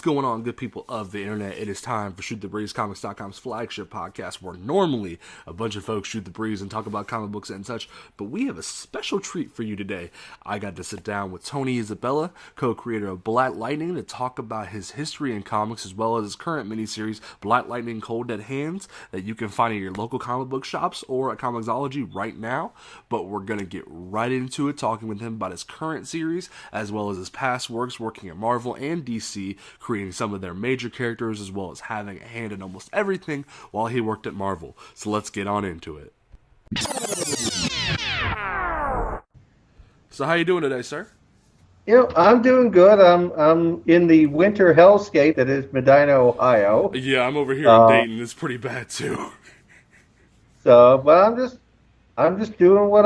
going on, good people of the internet? It is time for Shoot the Breeze, Comics.com's flagship podcast, where normally a bunch of folks shoot the breeze and talk about comic books and such, but we have a special treat for you today. I got to sit down with Tony Isabella, co-creator of Black Lightning, to talk about his history in comics, as well as his current miniseries, Black Lightning Cold Dead Hands, that you can find in your local comic book shops or at Comixology right now. But we're going to get right into it, talking with him about his current series, as well as his past works working at Marvel and DC, creating some of their major characters, as well as having a hand in almost everything while he worked at Marvel. So let's get on into it. So how you doing today, sir? I'm doing good. I'm in the winter hellscape that is Medina, Ohio. Yeah, I'm over here in Dayton. It's pretty bad too. But I'm just doing what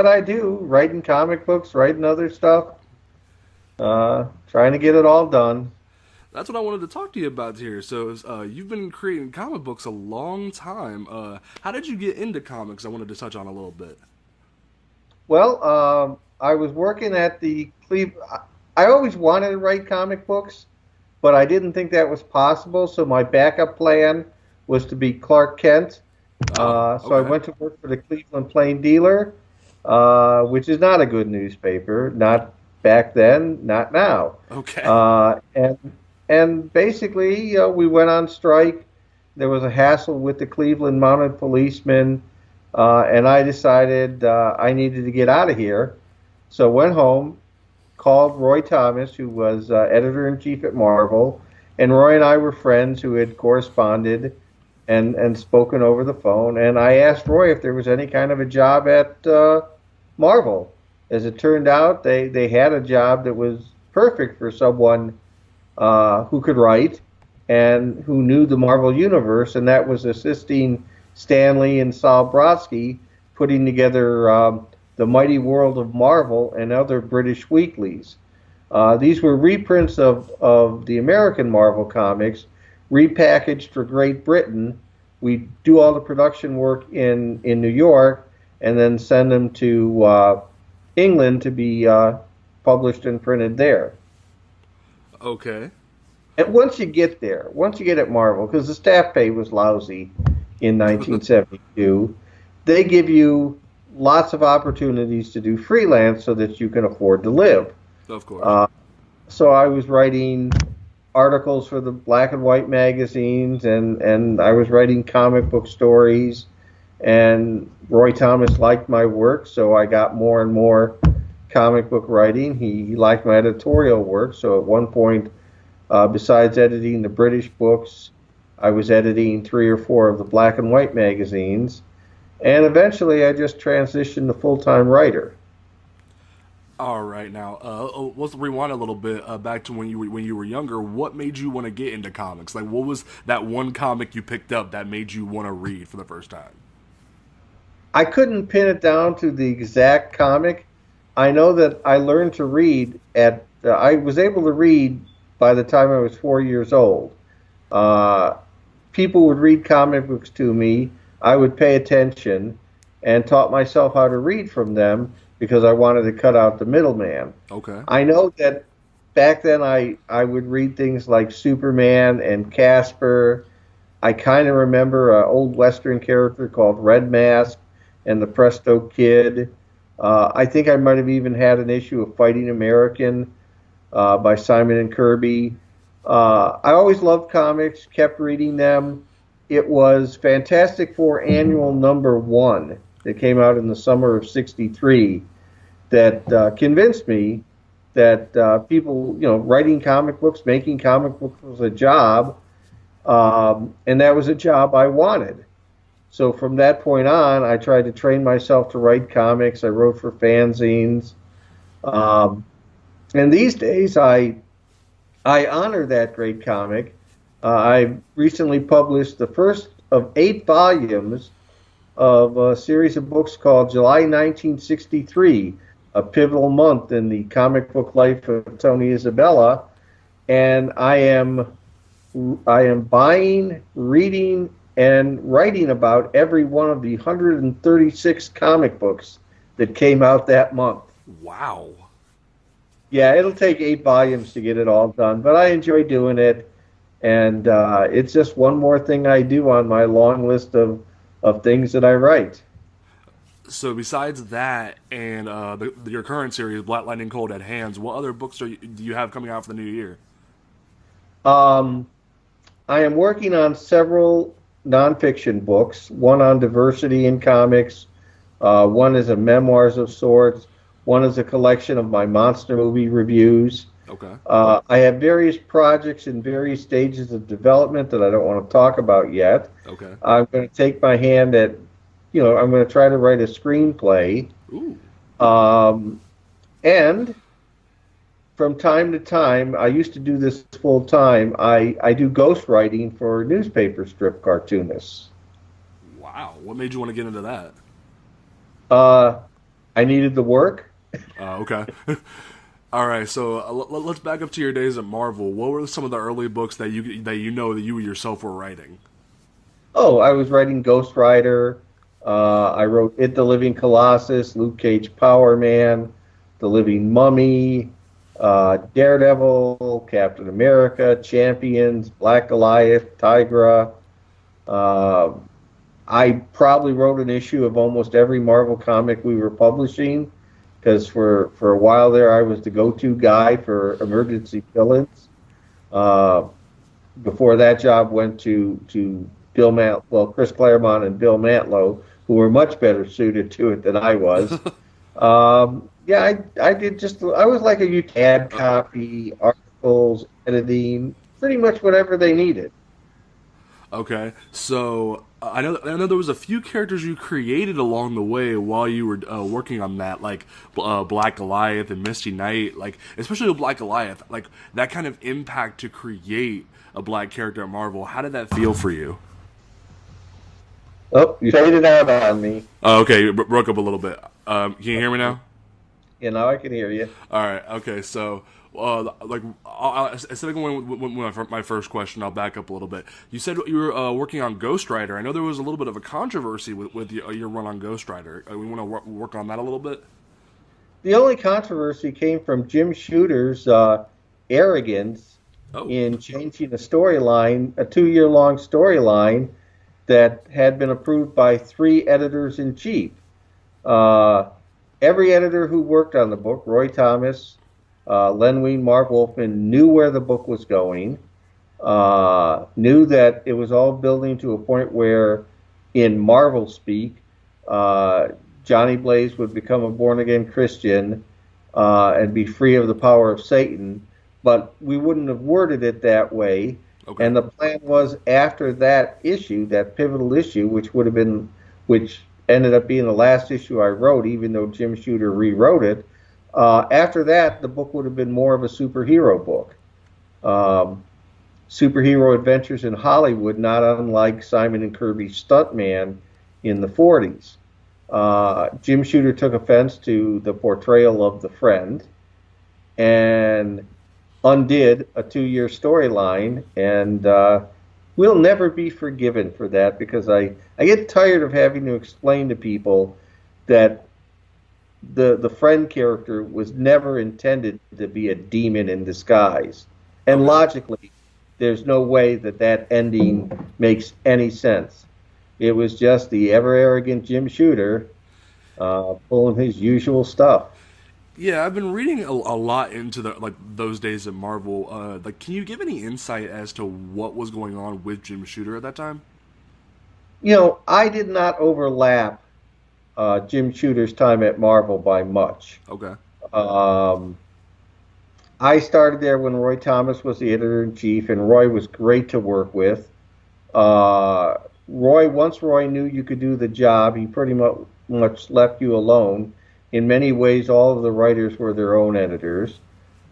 I do, writing comic books, writing other stuff, trying to get it all done. That's what I wanted to talk to you about here. So you've been creating comic books a long time. How did you get into comics? I wanted to touch on a little bit. Well, I was working at the I always wanted to write comic books, but I didn't think that was possible. So my backup plan was to be Clark Kent. So I went to work for the Cleveland Plain Dealer, which is not a good newspaper. Not back then, not now. Okay. And basically, we went on strike. There was a hassle with the Cleveland Mounted Policemen, and I decided I needed to get out of here. So went home, called Roy Thomas, who was editor-in-chief at Marvel, and Roy and I were friends who had corresponded and spoken over the phone. And I asked Roy if there was any kind of a job at Marvel. As it turned out, they had a job that was perfect for someone who could write and who knew the Marvel Universe, and that was assisting Stan Lee and Sal Brodsky putting together the Mighty World of Marvel and other British weeklies. These were reprints of the American Marvel comics, repackaged for Great Britain. We do all the production work in New York and then send them to England to be published and printed there. Okay. And once you get at Marvel, because the staff pay was lousy in 1972, they give you lots of opportunities to do freelance so that you can afford to live. Of course. So I was writing articles for the black and white magazines, and I was writing comic book stories, and Roy Thomas liked my work, so I got more and more comic book writing. He liked my editorial work, so at one point, besides editing the British books, I was editing 3 or 4 of the black and white magazines, and eventually I just transitioned to full-time writer. All right, now let's rewind a little bit back to when you were younger. What made you want to get into comics? Like, what was that one comic you picked up that made you want to read for the first time? I couldn't pin it down to the exact comic. I know that I learned to read I was able to read by the time I was 4 years old. People would read comic books to me. I would pay attention and taught myself how to read from them because I wanted to cut out the middleman. Okay. I know that back then I would read things like Superman and Casper. I kind of remember an old Western character called Red Mask and the Presto Kid. I think I might have even had an issue of Fighting American by Simon and Kirby. I always loved comics, kept reading them. It was Fantastic Four Annual Number 1 that came out in the summer of '63 that convinced me that people, writing comic books, making comic books was a job, and that was a job I wanted. So from that point on, I tried to train myself to write comics. I wrote for fanzines. And these days, I honor that great comic. I recently published the first of 8 volumes of a series of books called July 1963, a pivotal month in the comic book life of Tony Isabella. And I am buying, reading, and writing about every one of the 136 comic books that came out that month. Wow. Yeah, it'll take 8 volumes to get it all done, but I enjoy doing it, and it's just one more thing I do on my long list of things that I write. So besides that and your current series, Black Lightning Cold at Hands, what other books do you have coming out for the new year? Um, I am working on several nonfiction books. One on diversity in comics. One is a memoirs of sorts. One is a collection of my monster movie reviews. Okay. I have various projects in various stages of development that I don't want to talk about yet. Okay. I'm going to take my hand at, I'm going to try to write a screenplay. Ooh. And from time to time, I used to do this full time. I do ghostwriting for newspaper strip cartoonists. Wow. What made you want to get into that? I needed the work. Okay. All right. So let's back up to your days at Marvel. What were some of the early books that you yourself were writing? Oh, I was writing Ghost Rider. I wrote It the Living Colossus, Luke Cage Power Man, The Living Mummy, Daredevil, Captain America, Champions, Black Goliath, Tigra. I probably wrote an issue of almost every Marvel comic we were publishing because for a while there I was the go-to guy for emergency fill-ins. Before that job went to Chris Claremont and Bill Mantlo, who were much better suited to it than I was. Yeah, I did I was like a ad copy, articles, editing, pretty much whatever they needed. Okay, so I know there was a few characters you created along the way while you were working on that, like Black Goliath and Misty Knight, like especially with Black Goliath, like that kind of impact to create a black character at Marvel. How did that feel for you? Oh, you faded out on me. Okay, it broke up a little bit. Can you hear me now? Yeah, now I can hear you. All right. Okay. So, instead of going with my first question, I'll back up a little bit. You said you were working on Ghost Rider. I know there was a little bit of a controversy with your run on Ghost Rider. We want to work on that a little bit. The only controversy came from Jim Shooter's arrogance in changing a storyline, a 2-year-long storyline that had been approved by 3 editors-in-chief. Every editor who worked on the book, Roy Thomas, Len Wein, Marv Wolfman, knew where the book was going, knew that it was all building to a point where, in Marvel speak, Johnny Blaze would become a born-again Christian and be free of the power of Satan, but we wouldn't have worded it that way. Okay. And the plan was after that issue, that pivotal issue, which ended up being the last issue I wrote, even though Jim Shooter rewrote it. After that, the book would have been more of a superhero book. Superhero adventures in Hollywood, not unlike Simon and Kirby's Stuntman in the 40s. Jim Shooter took offense to the portrayal of the friend and undid a 2-year storyline, and we'll never be forgiven for that because I get tired of having to explain to people that the friend character was never intended to be a demon in disguise. And logically, there's no way that ending makes any sense. It was just the ever-arrogant Jim Shooter pulling his usual stuff. Yeah, I've been reading a lot into those days at Marvel. Can you give any insight as to what was going on with Jim Shooter at that time? I did not overlap Jim Shooter's time at Marvel by much. Okay. I started there when Roy Thomas was the editor-in-chief, and Roy was great to work with. Once Roy knew you could do the job, he pretty much left you alone. In many ways, all of the writers were their own editors.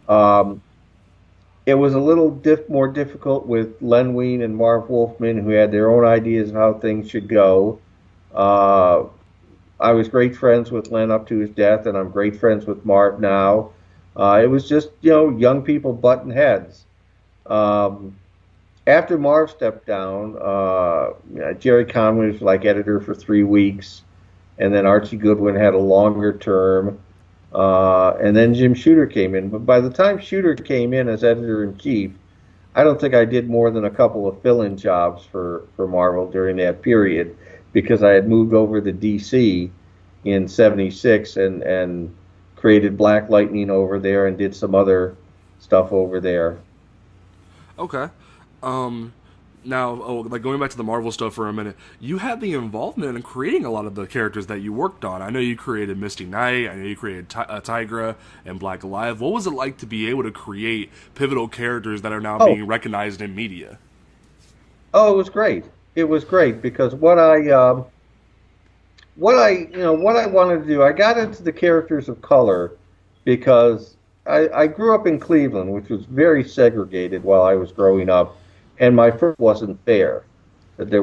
It was a little more difficult with Len Wein and Marv Wolfman, who had their own ideas of how things should go. I was great friends with Len up to his death, and I'm great friends with Marv now. It was just, young people butting heads. After Marv stepped down, Jerry Conway was like editor for 3 weeks. And then Archie Goodwin had a longer term. And then Jim Shooter came in. But by the time Shooter came in as editor-in-chief, I don't think I did more than a couple of fill-in jobs for Marvel during that period because I had moved over to DC in '76 and created Black Lightning over there and did some other stuff over there. Okay. Um, Now, like going back to the Marvel stuff for a minute, you had the involvement in creating a lot of the characters that you worked on. I know you created Misty Knight. I know you created Tigra and Black Goliath. What was it like to be able to create pivotal characters that are now Oh, being recognized in media? oh, it was great. It was great because what I wanted to do, I got into the characters of color because I grew up in Cleveland, which was very segregated while I was growing up, and my first wasn't fair. That there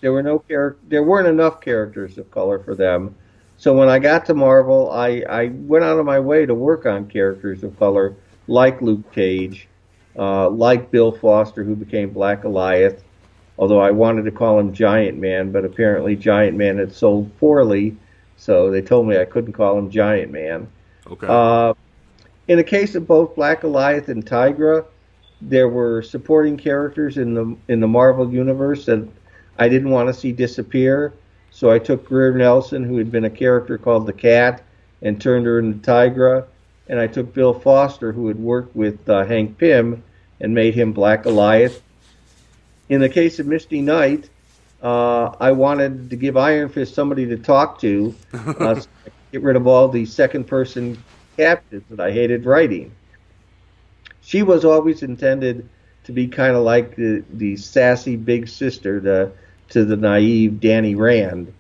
there were no there weren't enough characters of color for them. So when I got to Marvel, I went out of my way to work on characters of color like Luke Cage, like Bill Foster, who became Black Goliath, although I wanted to call him Giant Man, but apparently Giant Man had sold poorly, so they told me I couldn't call him Giant Man. Okay. Uh, in the case of both Black Goliath and Tigra, there were supporting characters in the Marvel universe that I didn't want to see disappear. So I took Greer Nelson, who had been a character called the Cat, and turned her into Tigra. And I took Bill Foster, who had worked with Hank Pym, and made him Black Goliath. In the case of Misty Knight, I wanted to give Iron Fist somebody to talk to, so I could get rid of all the second-person captives that I hated writing. She was always intended to be kind of like the sassy big sister to the naive Danny Rand.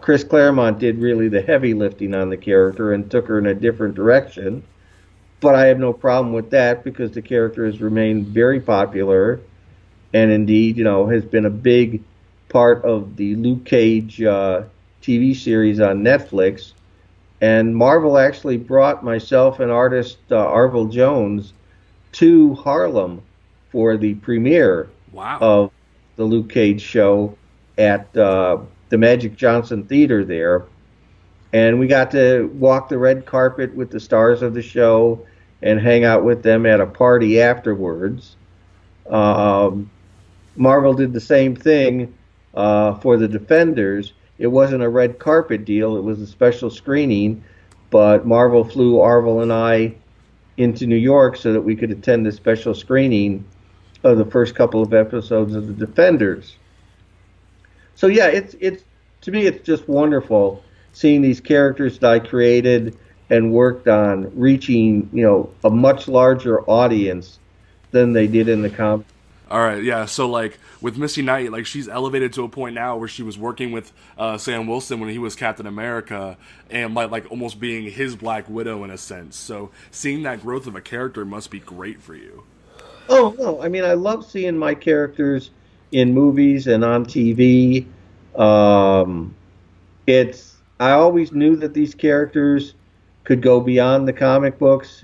Chris Claremont did really the heavy lifting on the character and took her in a different direction, but I have no problem with that because the character has remained very popular and indeed, has been a big part of the Luke Cage TV series on Netflix. And Marvel actually brought myself and artist Arvil Jones to Harlem for the premiere Wow. of the Luke Cage show at the Magic Johnson Theater there. And we got to walk the red carpet with the stars of the show and hang out with them at a party afterwards. Marvel did the same thing for the Defenders. It wasn't a red carpet deal, it was a special screening, but Marvel flew Arvil and I into New York so that we could attend the special screening of the first couple of episodes of the Defenders. So yeah, it's to me it's just wonderful seeing these characters that I created and worked on reaching, a much larger audience than they did in the comics. All right, yeah. So like with Misty Knight, like she's elevated to a point now where she was working with Sam Wilson when he was Captain America, and like almost being his Black Widow in a sense. So seeing that growth of a character must be great for you. Oh no, I mean I love seeing my characters in movies and on TV. Um, it's I always knew that these characters could go beyond the comic books.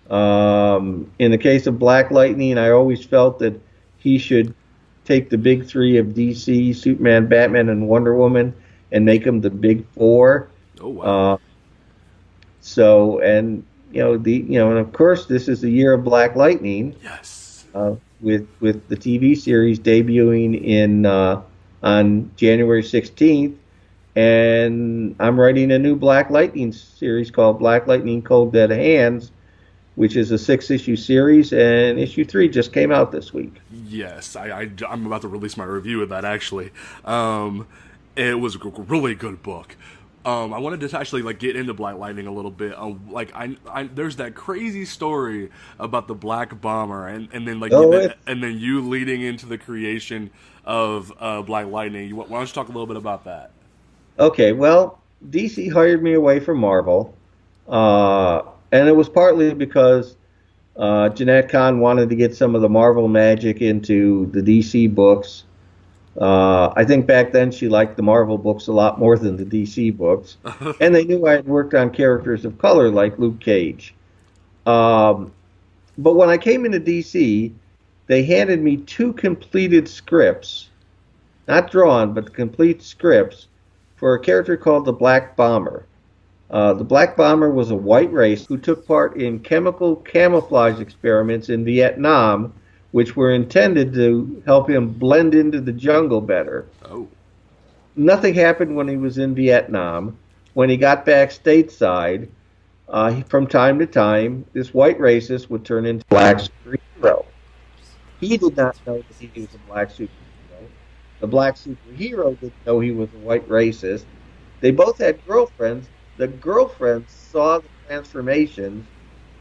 In the case of Black Lightning, I always felt that he should take the big three of DC, Superman, Batman, and Wonder Woman, and make them the big four. Oh wow. And of course, this is the year of Black Lightning, Yes. with the TV series debuting in on January 16th, and I'm writing a new Black Lightning series called Black Lightning: Cold Dead Hands, which is a 6-issue series, and issue 3 just came out this week. Yes, I'm about to release my review of that actually. It was a really good book. I wanted to actually like get into Black Lightning a little bit. There's that crazy story about the Black Bomber, and then and then you leading into the creation of Black Lightning. Why don't you talk a little bit about that? Okay, well, DC hired me away from Marvel, and it was partly because Jeanette Kahn wanted to get some of the Marvel magic into the DC books. I think back then she liked the Marvel books a lot more than the DC books. And they knew I had worked on characters of color like Luke Cage. But when I came into DC, they handed me 2 completed scripts, not drawn, but complete scripts, for a character called the Black Bomber. The Black Bomber was a white race who took part in chemical camouflage experiments in Vietnam, which were intended to help him blend into the jungle better. Oh. Nothing happened when he was in Vietnam. When he got back stateside, from time to time, this white racist would turn into a black superhero. He did not know that he was a black superhero. The black superhero didn't know he was a white racist. They both had girlfriends. The girlfriends saw the transformations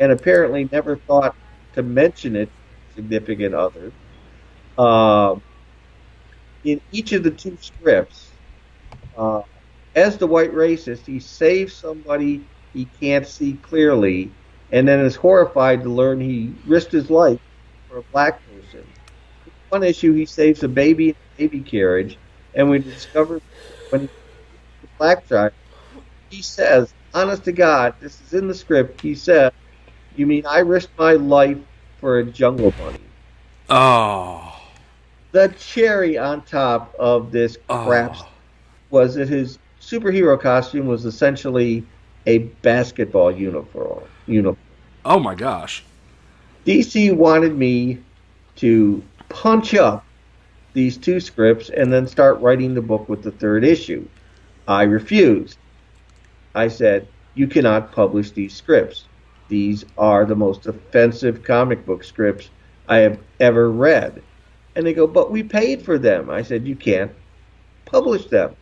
and apparently never thought to mention it to significant others. Um, in each of the two scripts, uh, as the white racist, he saves somebody he can't see clearly and then is horrified to learn he risked his life for a black person. In one issue, he saves a baby in a baby carriage, and we discover when he the black child, he says, honest to God, this is in the script, he said, you mean I risked my life for a jungle bunny? Oh. The cherry on top of this crap Oh. was that his superhero costume was essentially a basketball uniform. Oh my gosh. DC wanted me to punch up these two scripts and then start writing the book with the third issue. I refused. I said, you cannot publish these scripts. These are the most offensive comic book scripts I have ever read. And they go, but we paid for them. I said, you can't publish them.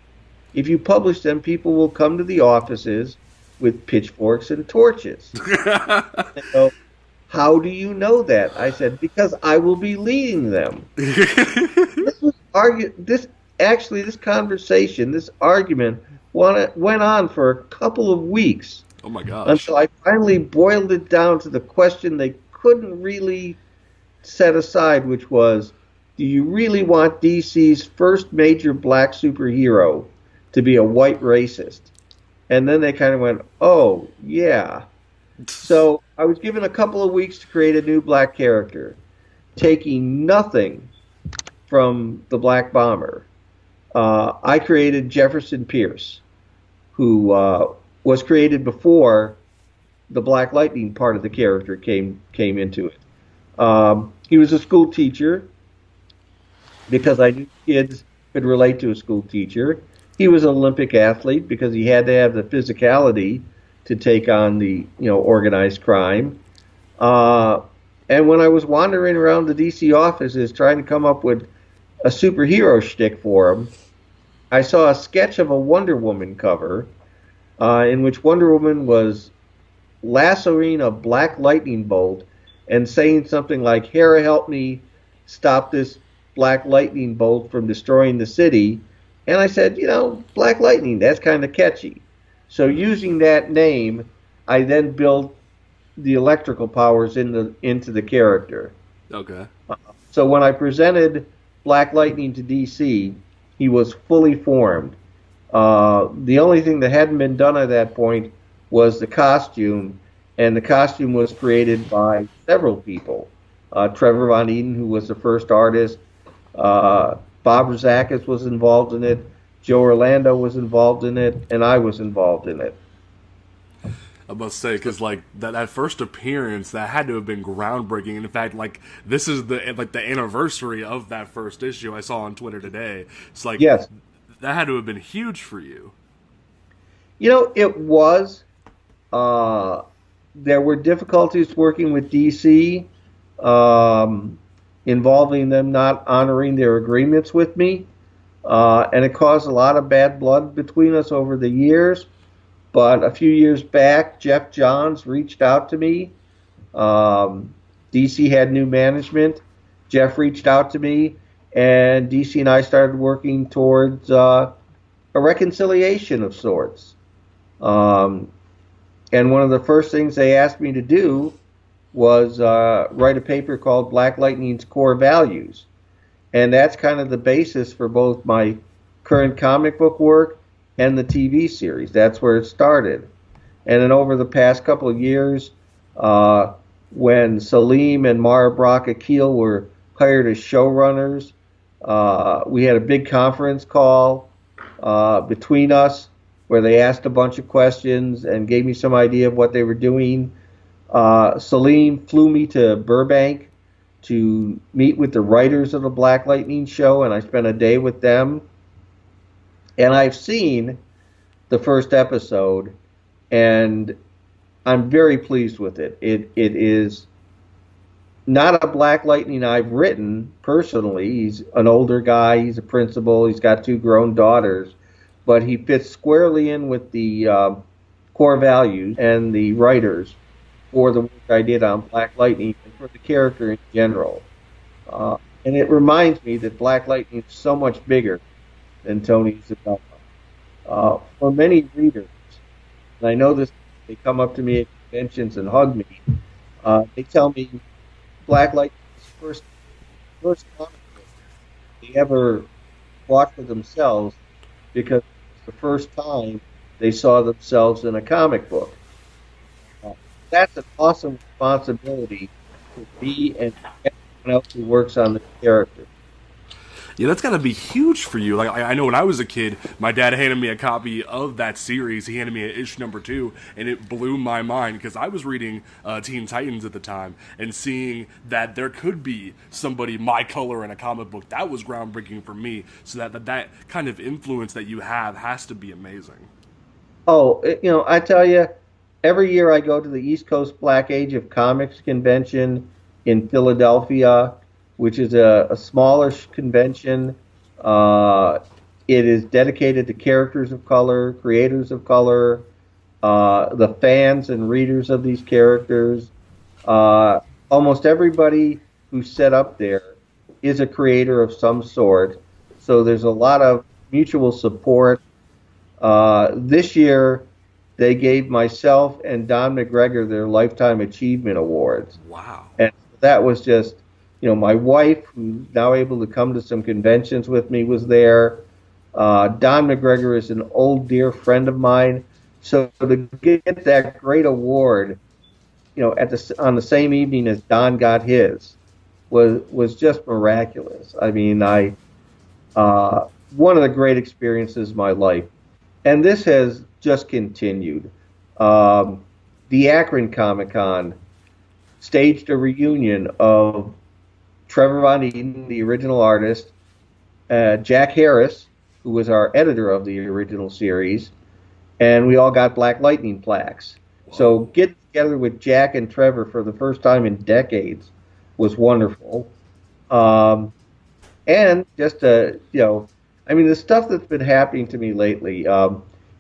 If you publish them, people will come to the offices with pitchforks and torches. They go, how do you know that? I said, because I will be leading them. This conversation, this argument went on for a couple of weeks. Oh my gosh. Until I finally boiled it down to the question they couldn't really set aside, which was, do you really want DC's first major black superhero to be a white racist? And then they kind of went, oh, yeah. So I was given a couple of weeks to create a new black character, taking nothing from the Black Bomber. I created Jefferson Pierce, who was created before the Black Lightning part of the character came into it. He was a school teacher because I knew kids could relate to a school teacher. He was an Olympic athlete because he had to have the physicality to take on the organized crime. And when I was wandering around the DC offices trying to come up with a superhero shtick for him, I saw a sketch of a Wonder Woman cover in which Wonder Woman was lassoing a black lightning bolt and saying something like, Hera, help me stop this black lightning bolt from destroying the city. And I said, Black Lightning, that's kind of catchy. So using that name, I then built the electrical powers into the character. Okay. So when I presented Black Lightning to DC, he was fully formed. The only thing that hadn't been done at that point was the costume, and the costume was created by several people. Trevor Von Eden, who was the first artist, Bob Rozakis was involved in it, Joe Orlando was involved in it, and I was involved in it. I must say, because that first appearance, that had to have been groundbreaking. And in fact, this is the anniversary of that first issue I saw on Twitter today. It's yes, that had to have been huge for you. It was. There were difficulties working with DC, involving them not honoring their agreements with me, and it caused a lot of bad blood between us over the years. But a few years back, Jeff Johns reached out to me. DC had new management. Jeff reached out to me, and DC and I started working towards a reconciliation of sorts. And one of the first things they asked me to do was write a paper called Black Lightning's Core Values. And that's kind of the basis for both my current comic book work and the TV series. That's where it started. And then over the past couple of years, when Salim and Mara Brock Akil were hired as showrunners, we had a big conference call between us where they asked a bunch of questions and gave me some idea of what they were doing. Salim flew me to Burbank to meet with the writers of the Black Lightning show, and I spent a day with them. And I've seen the first episode, and I'm very pleased with it. It is not a Black Lightning I've written personally. He's an older guy. He's a principal. He's got 2 grown daughters. But he fits squarely in with the core values and the writers for the work I did on Black Lightning and for the character in general. And it reminds me that Black Lightning is so much bigger than Tony Isabella. For many readers, and I know this, they come up to me at conventions and hug me. They tell me Black Lightning is the first comic book they ever bought for themselves because it's the first time they saw themselves in a comic book. That's an awesome responsibility for me and everyone else who works on the character. Yeah, that's got to be huge for you. Like, I know when I was a kid, my dad handed me a copy of that series. He handed me issue number 2, and it blew my mind because I was reading Teen Titans at the time and seeing that there could be somebody my color in a comic book. That was groundbreaking for me. So that kind of influence that you have has to be amazing. Oh, I tell you, every year I go to the East Coast Black Age of Comics convention in Philadelphia, which is a smallish convention. It is dedicated to characters of color, creators of color, the fans and readers of these characters. Almost everybody who's set up there is a creator of some sort, so there's a lot of mutual support. This year, they gave myself and Don McGregor their Lifetime Achievement Awards. Wow. And that was just, my wife, who's now able to come to some conventions with me, was there. Don McGregor is an old dear friend of mine. So to get that great award, on the same evening as Don got his, was just miraculous. I mean, one of the great experiences of my life. And this has just continued. The Akron Comic-Con staged a reunion of Trevor Von Eaton, the original artist, Jack Harris, who was our editor of the original series, and we all got Black Lightning plaques. Wow. So getting together with Jack and Trevor for the first time in decades was wonderful. And just, the stuff that's been happening to me lately,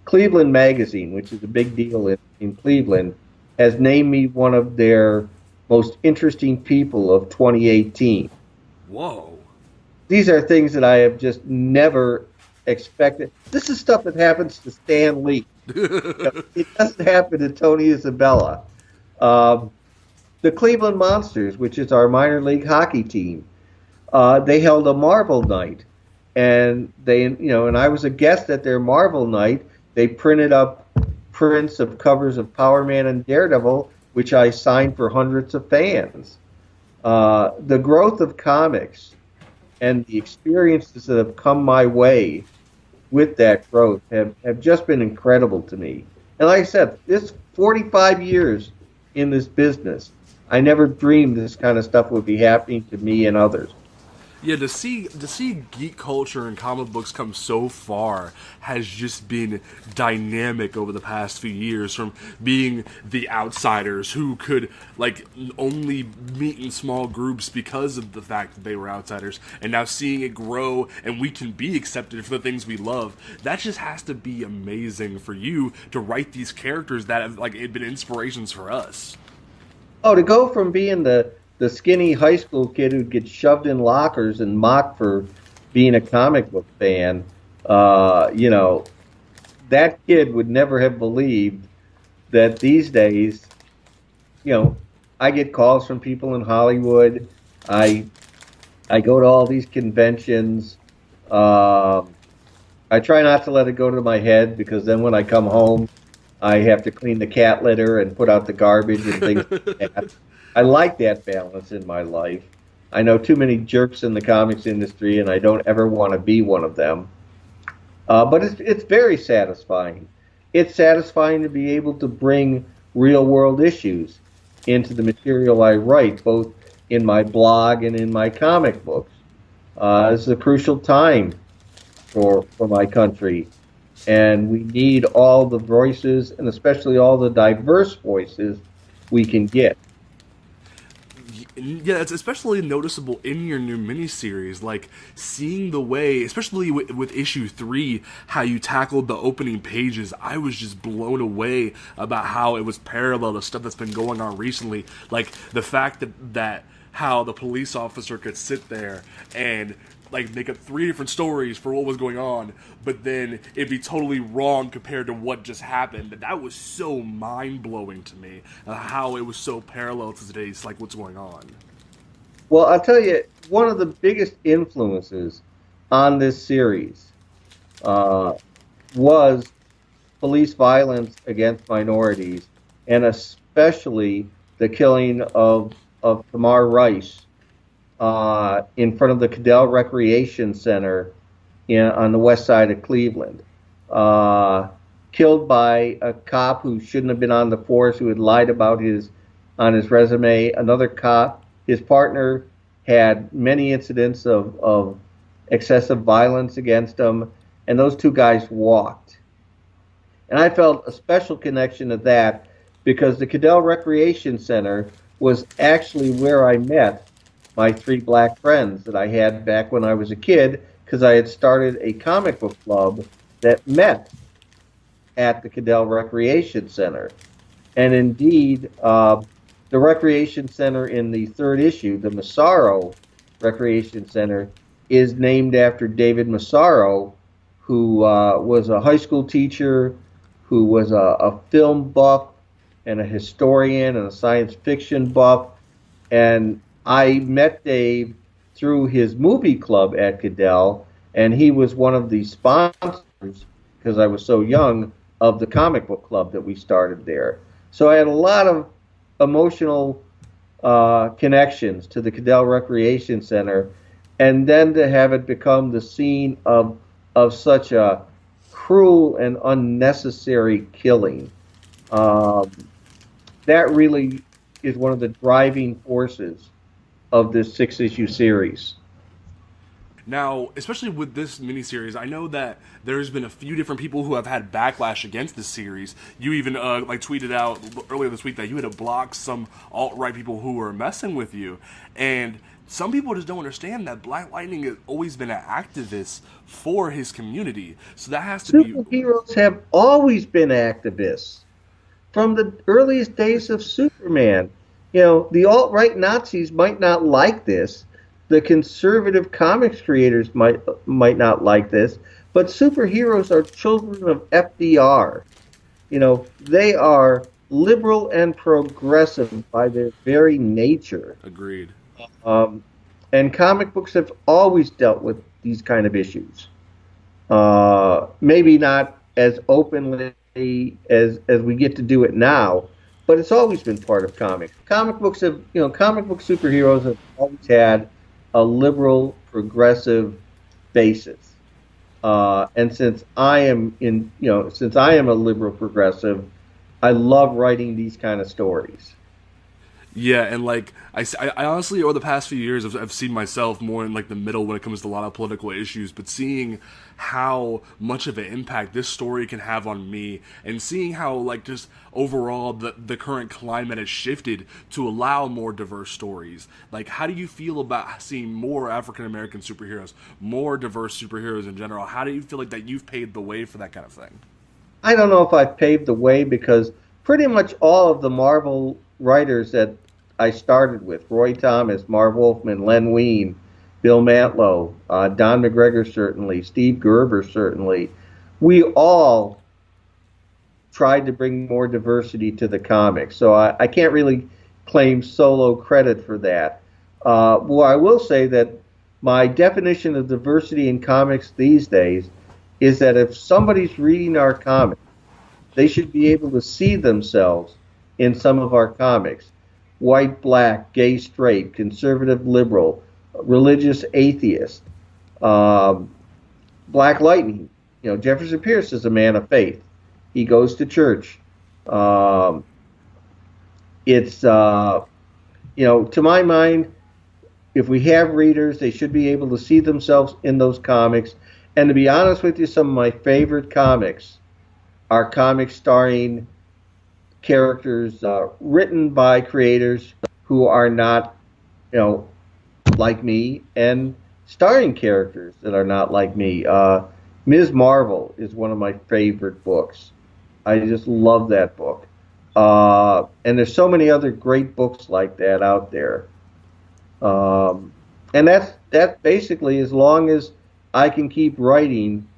Cleveland Magazine, which is a big deal in Cleveland, has named me one of their most interesting people of 2018. Whoa. These are things that I have just never expected. This is stuff that happens to Stan Lee. It doesn't happen to Tony Isabella. The Cleveland Monsters, which is our minor league hockey team, they held a Marvel night. And and I was a guest at their Marvel night. They printed up prints of covers of Power Man and Daredevil, which I signed for hundreds of fans. The growth of comics and the experiences that have come my way with that growth have just been incredible to me. And like I said, this 45 years in this business, I never dreamed this kind of stuff would be happening to me and others. Yeah, to see geek culture and comic books come so far has just been dynamic over the past few years, from being the outsiders who could only meet in small groups because of the fact that they were outsiders, and now seeing it grow and we can be accepted for the things we love. That just has to be amazing for you to write these characters that have been inspirations for us. Oh, to go from being the skinny high school kid who'd get shoved in lockers and mocked for being a comic book fan, that kid would never have believed that these days, I get calls from people in Hollywood. I go to all these conventions. I try not to let it go to my head, because then when I come home, I have to clean the cat litter and put out the garbage and things like that. I like that balance in my life. I know too many jerks in the comics industry, and I don't ever want to be one of them. But it's very satisfying. it's satisfying to be able to bring real world issues into the material I write, both in my blog and in my comic books. This is a crucial time for my country, and we need all the voices, and especially all the diverse voices we can get. Yeah, it's especially noticeable in your new miniseries, like seeing the way, especially with issue 3, how you tackled the opening pages. I was just blown away about how it was parallel to stuff that's been going on recently, like the fact that how the police officer could sit there and like make up 3 different stories for what was going on, but then it'd be totally wrong compared to what just happened. That was so mind blowing to me, how it was so parallel to today's like what's going on. Well, I'll tell you, one of the biggest influences on this series uh, was police violence against minorities, and especially the killing of Tamar Rice in front of the Cadell Recreation Center on the west side of Cleveland. Killed by a cop who shouldn't have been on the force, who had lied about on his resume. Another cop, his partner, had many incidents of excessive violence against him, and those 2 guys walked. And I felt a special connection to that because the Cadell Recreation Center was actually where I met my 3 black friends that I had back when I was a kid, because I had started a comic book club that met at the Cadell Recreation Center. And indeed, the Recreation Center in the 3rd issue, the Massaro Recreation Center, is named after David Massaro, who was a high school teacher, who was a film buff and a historian and a science fiction buff. And I met Dave through his movie club at Cadell, and he was one of the sponsors, because I was so young, of the comic book club that we started there. So I had a lot of emotional connections to the Cadell Recreation Center, and then to have it become the scene of such a cruel and unnecessary killing. That really is one of the driving forces of this 6-issue series. Now, especially with this miniseries, I know that there's been a few different people who have had backlash against this series. You even like tweeted out earlier this week that you had to block some alt-right people who were messing with you. And some people just don't understand that Black Lightning has always been an activist for his community. So that has to be... Superheroes have always been activists. From the earliest days of Superman. The alt-right Nazis might not like this. The conservative comics creators might not like this, but superheroes are children of FDR. They are liberal and progressive by their very nature. Agreed. And comic books have always dealt with these kind of issues. Maybe not as openly as we get to do it now, but it's always been part of comics. Comic book superheroes have always had a liberal, progressive basis. And since I am a liberal progressive, I love writing these kind of stories. Yeah, and like I honestly, over the past few years, I've seen myself more in like the middle when it comes to a lot of political issues. But seeing how much of an impact this story can have on me, and seeing how like just overall the current climate has shifted to allow more diverse stories. Like, how do you feel about seeing more African American superheroes, more diverse superheroes in general? How do you feel like that you've paved the way for that kind of thing? I don't know if I've paved the way, because pretty much all of the Marvel writers that I started with, Roy Thomas, Marv Wolfman, Len Wein, Bill Mantlo, Don McGregor certainly, Steve Gerber certainly, we all tried to bring more diversity to the comics. So I can't really claim solo credit for that. Well, I will say that my definition of diversity in comics these days is that if somebody's reading our comics, they should be able to see themselves in some of our comics. White, black, gay, straight, conservative, liberal, religious, atheist. Black Lightning. Jefferson Pierce is a man of faith. He goes to church. Um, it's to my mind, if we have readers, they should be able to see themselves in those comics. And to be honest with you, some of my favorite comics are comics starring characters written by creators who are not, like me, and starring characters that are not like me. Ms. Marvel is one of my favorite books. I just love that book. And there's so many other great books like that out there. And that's basically, as long as I can keep writing,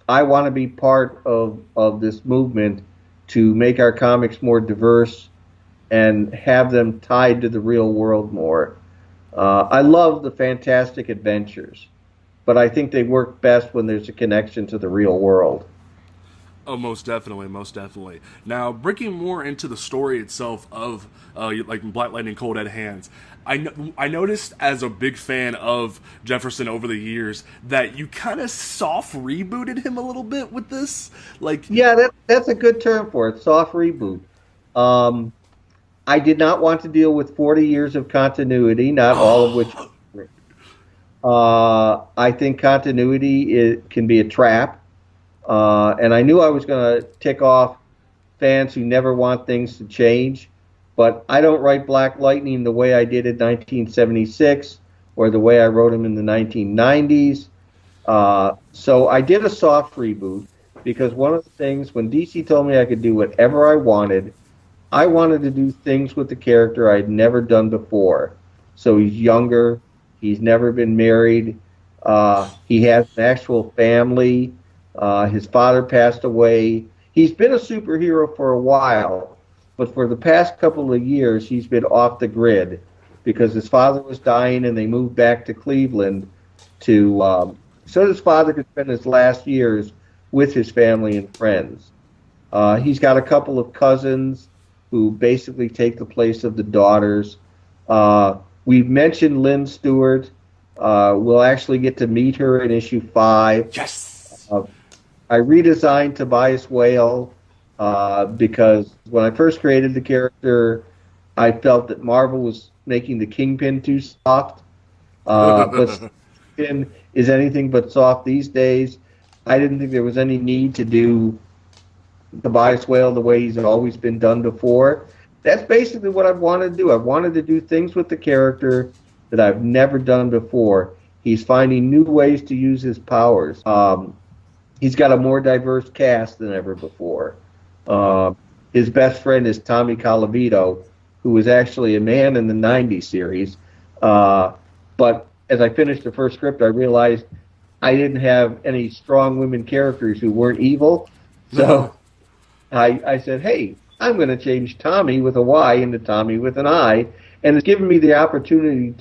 I want to be part of this movement to make our comics more diverse and have them tied to the real world more. I love the fantastic adventures, but I think they work best when there's a connection to the real world. Oh, most definitely, most definitely. Now, breaking more into the story itself of like Black Lightning, Cold Dead Hands, I noticed as a big fan of Jefferson over the years that you kind of soft rebooted him a little bit with this. Like, Yeah, that's a good term for it, soft reboot. Um, I did not want to deal with 40 years of continuity, not all of which. I think can be a trap. And I knew I was going to tick off fans who never want things to change. But I don't write Black Lightning the way I did in 1976 or the way I wrote him in the 1990s. So I did a soft reboot because one of the things, when DC told me I could do whatever I wanted to do things with the character I'd never done before. So he's younger. He's never been married. He has an actual family. His father passed away. He's been a superhero for a while, but for the past couple of years, he's been off the grid because his father was dying and they moved back to Cleveland so his father could spend his last years with his family and friends. He's got a couple of cousins who basically take the place of the daughters. We've mentioned Lynn Stewart. We'll actually get to meet her in issue 5. yes! I redesigned Tobias Whale because when I first created the character, I felt that Marvel was making the Kingpin too soft. But Kingpin is anything but soft these days. I didn't think there was any need to do Tobias Whale the way he's always been done before. That's basically what I wanted to do. I wanted to do things with the character that I've never done before. He's finding new ways to use his powers. He's got a more diverse cast than ever before. His best friend is Tommy Calavito, who was actually a man in the 90s series. But as I finished the first script, I realized I didn't have any strong women characters who weren't evil. So I said, hey, I'm going to change Tommy with a Y into Tommy with an I. And it's given me the opportunity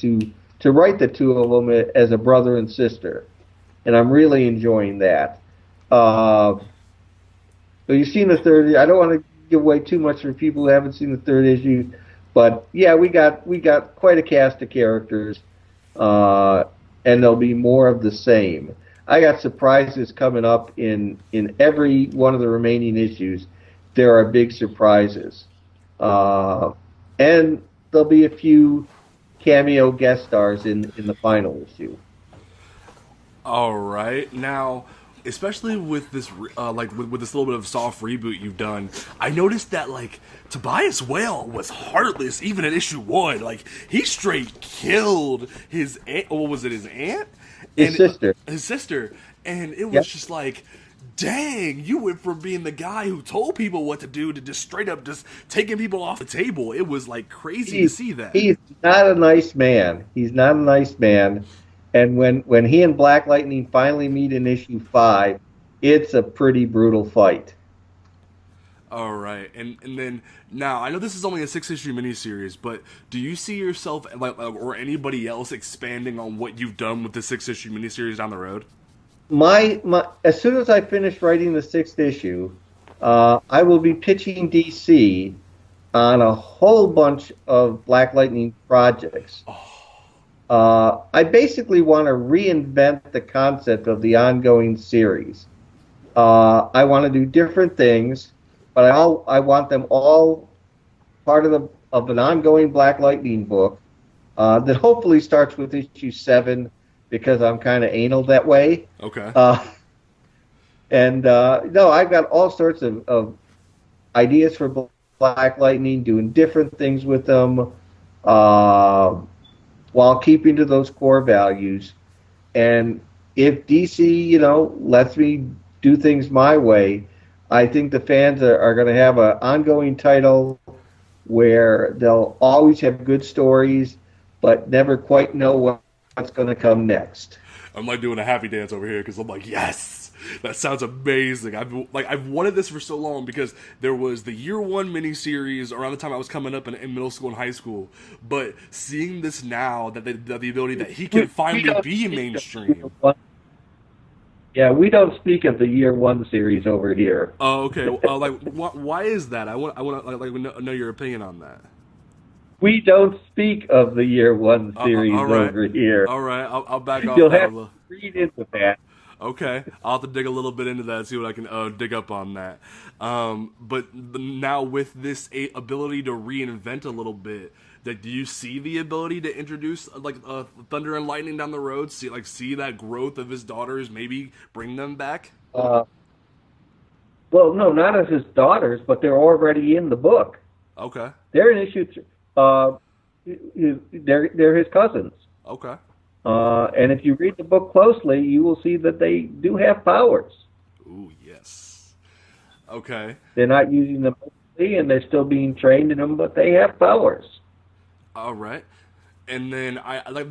to write the two of them as a brother and sister. And I'm really enjoying that. So you've seen the third. I don't want to give away too much for people who haven't seen the third issue, but yeah, we got quite a cast of characters, and there'll be more of the same. I got surprises coming up in every one of the remaining issues. There are big surprises, and there'll be a few cameo guest stars in the final issue. All right, now, especially with this, with this little bit of soft reboot you've done, I noticed that like Tobias Whale was heartless even in issue 1. Like he straight killed his aunt. What was it? His aunt? His sister. His sister. And it was Yep. just like, dang, you went from being the guy who told people what to do to just straight up just taking people off the table. It was like crazy to see that. He's not a nice man. He's not a nice man. And when he and Black Lightning finally meet in issue 5, it's a pretty brutal fight. All right, and then now I know this is only a 6-issue miniseries, but do you see yourself like or anybody else expanding on what you've done with the 6-issue miniseries down the road? My as soon as I finish writing the 6th issue, I will be pitching DC on a whole bunch of Black Lightning projects. I basically want to reinvent the concept of the ongoing series. I want to do different things, but I want them all part of an ongoing Black Lightning book that hopefully starts with issue 7 because I'm kind of anal that way. Okay. And no, I've got all sorts of ideas for Black Lightning, doing different things with them, while keeping to those core values. And if DC, lets me do things my way, I think the fans are going to have an ongoing title where they'll always have good stories, but never quite know what's going to come next. I'm like doing a happy dance over here because I'm like, yes, that sounds amazing. I've wanted this for so long because there was the Year One miniseries around the time I was coming up in middle school and high school. But seeing this now, that the ability that he can finally be mainstream. Yeah, we don't speak of the Year One series over here. Oh, okay. Why is that? I want to know your opinion on that. We don't speak of the Year One series right. over here. All right, I'll back off. You'll have to read into that. Okay, I'll have to dig a little bit into that and see what I can dig up on that. But now with this ability to reinvent a little bit, do you see the ability to introduce Thunder and Lightning down the road? See that growth of his daughters, maybe bring them back? Well, no, not as his daughters, but they're already in the book. Okay. They're in issue. They're his cousins. Okay. And if you read the book closely, you will see that they do have powers. Ooh, yes. Okay. They're not using them, and they're still being trained in them, but they have powers. All right. And then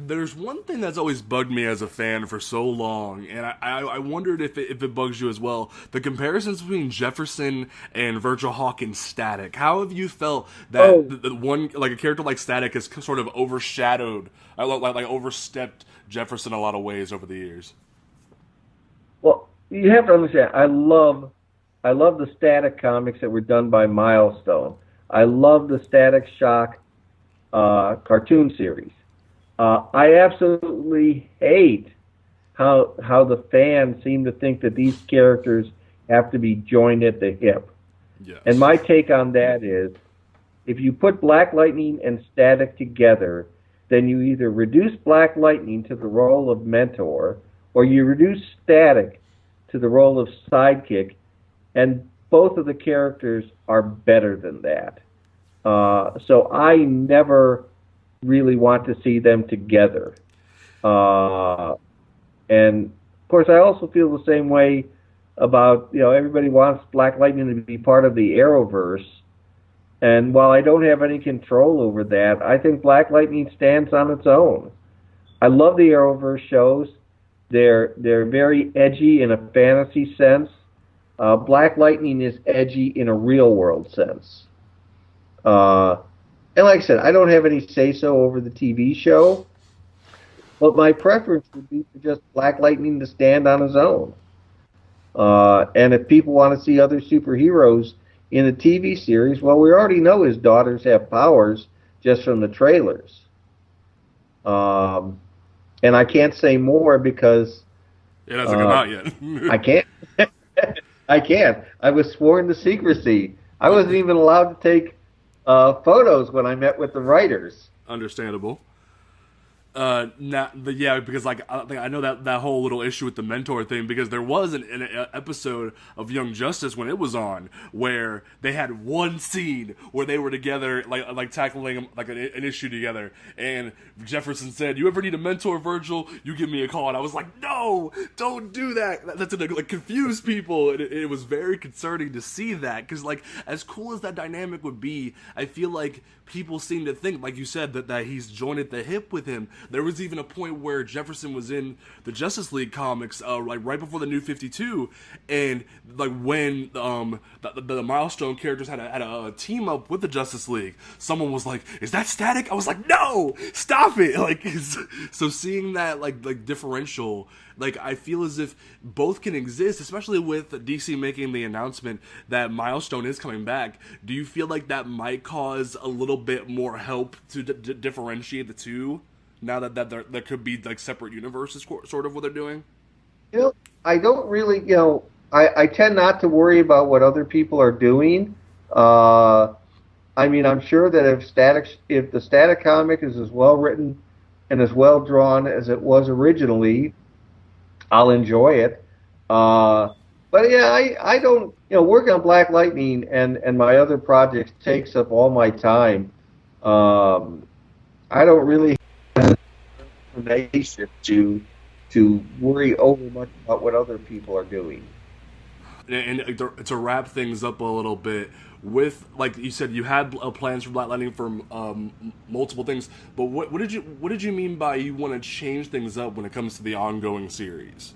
there's one thing that's always bugged me as a fan for so long, and I wondered if it bugs you as well. The comparisons between Jefferson and Virgil Hawk and Static. How have you felt that the one, like a character like Static, has sort of overshadowed, overstepped Jefferson in a lot of ways over the years? Well, you have to understand. I love the Static comics that were done by Milestone. I love the Static Shock cartoon series. I absolutely hate how the fans seem to think that these characters have to be joined at the hip. Yes. And my take on that is, if you put Black Lightning and Static together, then you either reduce Black Lightning to the role of mentor, or you reduce Static to the role of sidekick, and both of the characters are better than that. So I never really want to see them together. And of course, I also feel the same way about, everybody wants Black Lightning to be part of the Arrowverse. And while I don't have any control over that, I think Black Lightning stands on its own. I love the Arrowverse shows. They're very edgy in a fantasy sense. Black Lightning is edgy in a real world sense. And like I said, I don't have any say-so over the TV show, but my preference would be for just Black Lightning to stand on his own. And if people want to see other superheroes in the TV series, well, we already know his daughters have powers just from the trailers. And I can't say more because it hasn't come out yet. I can't. I can't. I was sworn to secrecy. I wasn't even allowed to take photos when I met with the writers. Understandable. Because I know that whole little issue with the mentor thing, because there was an episode of Young Justice when it was on where they had one scene where they were together, like tackling like an issue together, and Jefferson said, "You ever need a mentor, Virgil? You give me a call." And I was like, "No, don't do that. That's gonna confuse people." And it was very concerning to see that, because as cool as that dynamic would be, I feel like people seem to think, like you said, that he's joined at the hip with him. There was even a point where Jefferson was in the Justice League comics, right before the New 52, and when the Milestone characters had a team up with the Justice League, someone was like, "Is that Static?" I was like, "No, stop it!" So seeing that differential, I feel as if both can exist, especially with DC making the announcement that Milestone is coming back. Do you feel like that might cause a little bit more help to differentiate the two, now that there could be separate universes, sort of what they're doing? I don't really, I tend not to worry about what other people are doing. I mean, I'm sure that if the Static comic is as well written and as well drawn as it was originally, I'll enjoy it. Uh, but yeah, I don't, working on Black Lightning and my other projects takes up all my time. Um, I don't really have information to worry over much about what other people are doing. And to wrap things up a little bit, with like you said, you had plans for Black Lightning for multiple things, but what did you mean by you want to change things up when it comes to the ongoing series?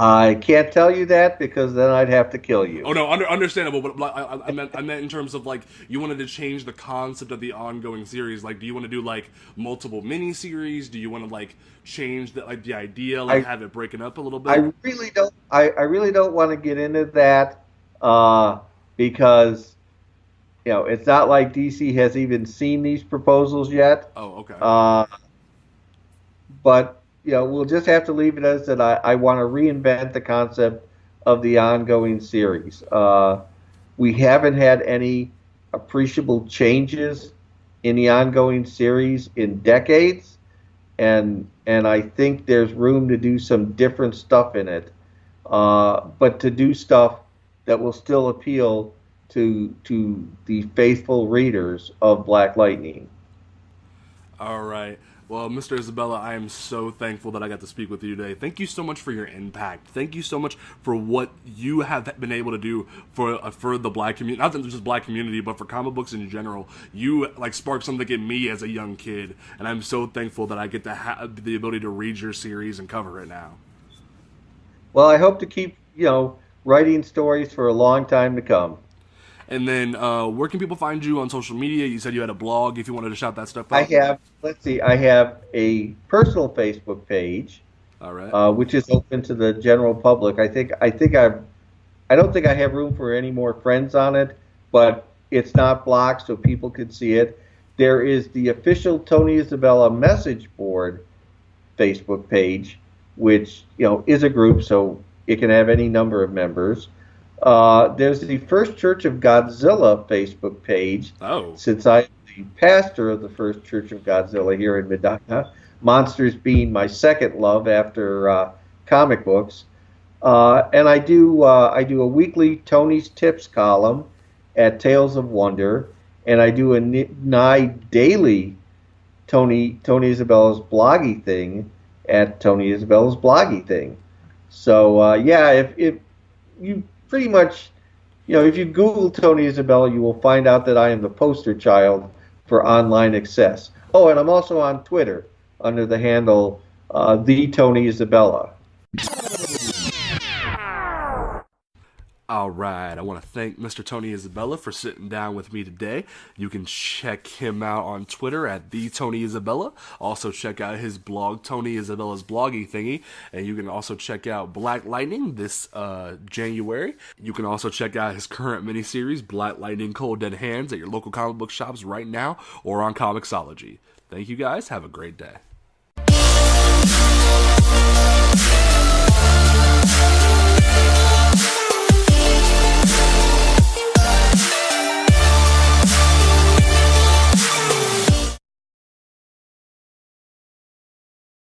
I can't tell you that because then I'd have to kill Oh you. no, understandable. But I meant in terms of like you wanted to change the concept of the ongoing series. Like, do you want to do like multiple mini series? Do you want to like change the idea, like I have it breaking up a little bit? I really don't want to get into that uh, because it's not like DC has even seen these proposals yet. Oh, okay. Uh, but we'll just have to leave it as that. I want to reinvent the concept of the ongoing series. We haven't had any appreciable changes in the ongoing series in decades, and I think there's room to do some different stuff in it, but to do stuff that will still appeal to the faithful readers of Black Lightning. All right. Well, Mr. Isabella, I am so thankful that I got to speak with you today. Thank you so much for your impact. Thank you so much for what you have been able to do for the Black community, not just Black community, but for comic books in general. You like sparked something in me as a young kid, and I'm so thankful that I get to have the ability to read your series and cover it now. Well, I hope to keep writing stories for a long time to come. And then, where can people find you on social media? You said you had a blog. If you wanted to shout that stuff I out. have, let's see, I have a personal Facebook page, All right. which is open to the general public. I don't think I have room for any more friends on it, but it's not blocked, so people can see it. There is the official Tony Isabella message board Facebook page, which is a group, so it can have any number of members. There's the First Church of Godzilla Facebook page, Oh. since I'm the pastor of the First Church of Godzilla here in Medina, monsters being my second love after comic books. And I do a weekly Tony's Tips column at Tales of Wonder, and I do a nigh daily Tony Isabella's bloggy thing at Tony Isabella's bloggy thing. So yeah, if you pretty much, if you Google Tony Isabella, you will find out that I am the poster child for online access. Oh, and I'm also on Twitter under the handle the Tony Isabella. All right. I want to thank Mr. Tony Isabella for sitting down with me today. You can check him out on Twitter at the Tony Isabella. Also check out his blog, Tony Isabella's Bloggy Thingy. And you can also check out Black Lightning this January. You can also check out his current miniseries, Black Lightning Cold Dead Hands, at your local comic book shops right now or on Comixology. Thank you guys. Have a great day.